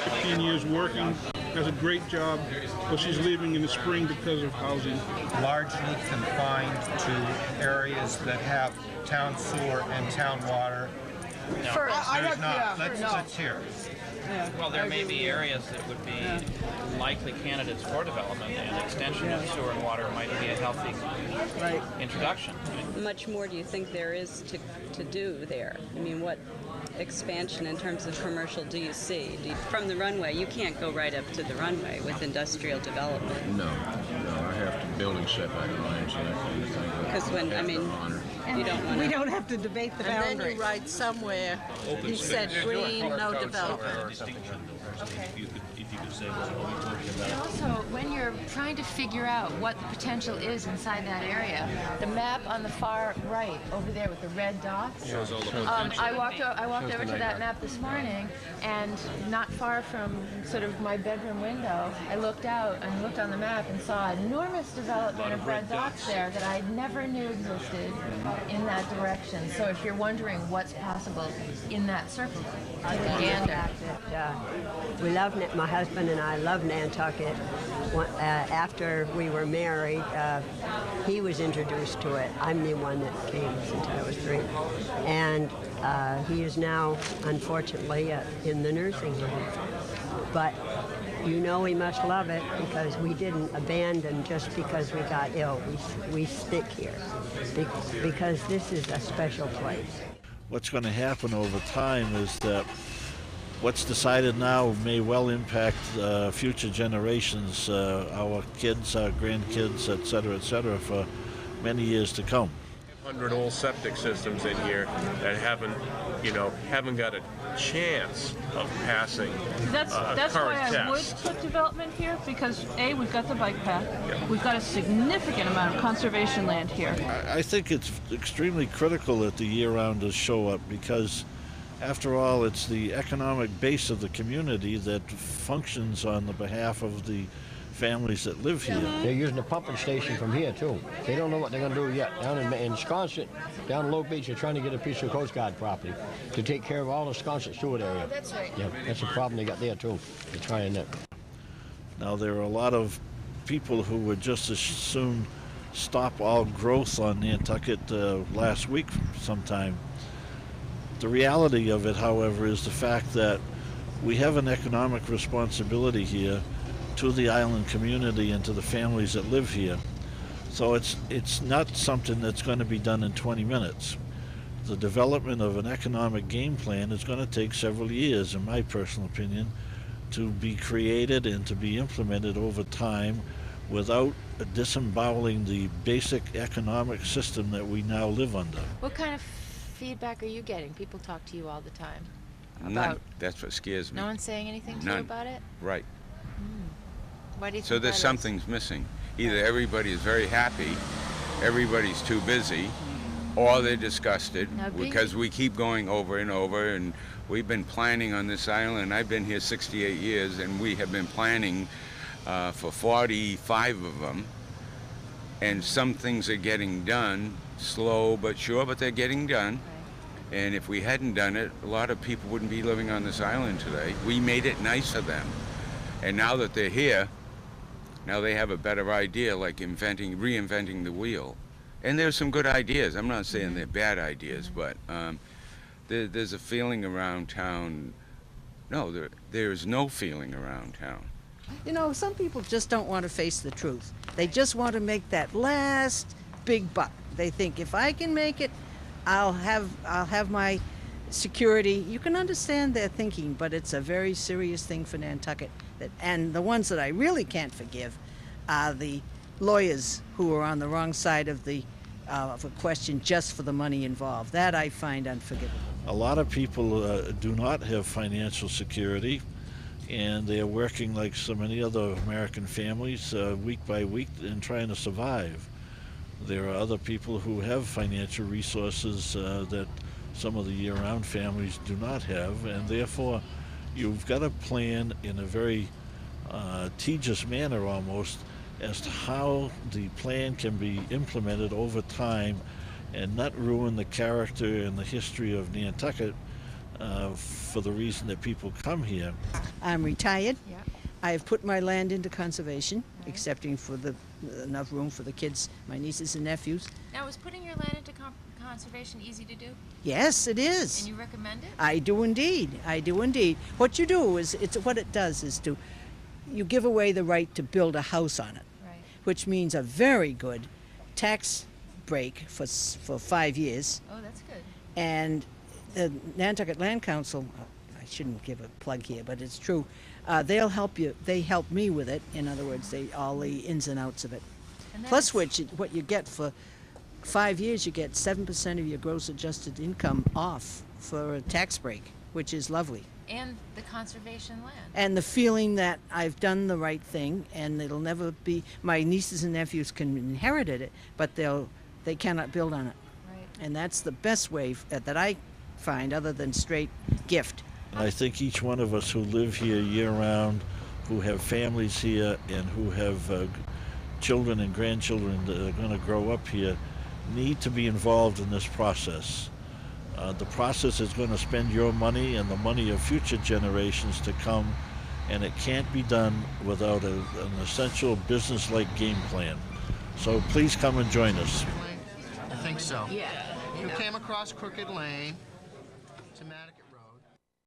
15 years working, has a great job, but she's leaving in the spring because of housing. Largely confined to areas that have town sewer and town water. No, there's not. Let's hear. Yeah, well, there may be areas that would be likely candidates for development, and extension of sewer and water might be a healthy introduction. How much more do you think there is to do there? I mean, what expansion in terms of commercial do you see? From the runway, you can't go right up to the runway with industrial development. No, I have to building setback lines and that kind of thing. Because when, I mean, you don't want to... We don't have to debate the boundaries. And then you write somewhere, he said green, no development. And also, when you're trying to figure out what the potential is inside that area, the map on the far right over there with the red dots. Shows all the potential. I walked over to that map this morning, and not far from sort of my bedroom window, I looked out and looked on the map and saw enormous development of red dots there that I never knew existed in that direction. So if you're wondering what's possible in that circle, take a gander. We love my husband and I love Nantucket. After we were married, he was introduced to it. I'm the one that came since I was 3. And he is now, unfortunately, in the nursing home. But you know we must love it because we didn't abandon just because we got ill. We stick here because this is a special place. What's going to happen over time is that what's decided now may well impact future generations, our kids, our grandkids, et cetera, for many years to come. 100 old septic systems in here that haven't got a chance of passing That's why I would put development here, because A, we've got the bike path, we've got a significant amount of conservation land here. I think it's extremely critical that the year-rounders show up because after all, it's the economic base of the community that functions on the behalf of the families that live here. They're using the pumping station from here, too. They don't know what they're going to do yet. Down in Sconset, down in Low Beach, they're trying to get a piece of Coast Guard property to take care of all the Sconset Stewart area. That's right. Yeah, that's a problem they got there, too. They're trying that. Now, there are a lot of people who would just as soon stop all growth on Nantucket last week sometime. The reality of it, however, is the fact that we have an economic responsibility here to the island community and to the families that live here. So it's not something that's going to be done in 20 minutes. The development of an economic game plan is going to take several years, in my personal opinion, to be created and to be implemented over time without disemboweling the basic economic system that we now live under. What kind of feedback are you getting? People talk to you all the time. None. That's what scares me. No one's saying anything to you about it? Right. Why do you so think there's that something's missing. Either everybody is very happy, everybody's too busy, or they're disgusted because we keep going over and over, and we've been planning on this island. I've been here 68 years, and we have been planning for 45 of them, and some things are getting done, slow but sure, but they're getting done. And if we hadn't done it, a lot of people wouldn't be living on this island today. We made it nice for them. And now that they're here, now they have a better idea, like reinventing the wheel. And there's some good ideas. I'm not saying they're bad ideas, but there's a feeling around town. No, there's no feeling around town. You know, some people just don't want to face the truth. They just want to make that last big buck. They think if I can make it, I'll have my security. You can understand their thinking, but it's a very serious thing for Nantucket. And the ones that I really can't forgive are the lawyers who are on the wrong side of a question just for the money involved. That I find unforgivable. A lot of people do not have financial security, and they are working like so many other American families week by week and trying to survive. There are other people who have financial resources that some of the year-round families do not have, and therefore you've got to plan in a very tedious manner almost as to how the plan can be implemented over time and not ruin the character and the history of Nantucket for the reason that people come here. I'm retired. Yeah. I have put my land into conservation, excepting for enough room for the kids, my nieces and nephews. Now, is putting your land into conservation easy to do? Yes, it is. And you recommend it? I do indeed. I do indeed. What you do is, what it does is you give away the right to build a house on it, right, which means a very good tax break for 5 years. Oh, that's good. And the Nantucket Land Council, I shouldn't give a plug here, but it's true, they'll help you. They help me with it. In other words, all the ins and outs of it. Plus, what you get for 5 years, you get 7% of your gross adjusted income off for a tax break, which is lovely. And the conservation land. And the feeling that I've done the right thing, and it'll never be, my nieces and nephews can inherit it, but they cannot build on it. Right. And that's the best way that I find, other than straight gift. I think each one of us who live here year-round, who have families here, and who have children and grandchildren that are going to grow up here, need to be involved in this process. The process is going to spend your money and the money of future generations to come, and it can't be done without an essential business-like game plan. So please come and join us. I think so. Yeah. You came across Crooked Lane. It's a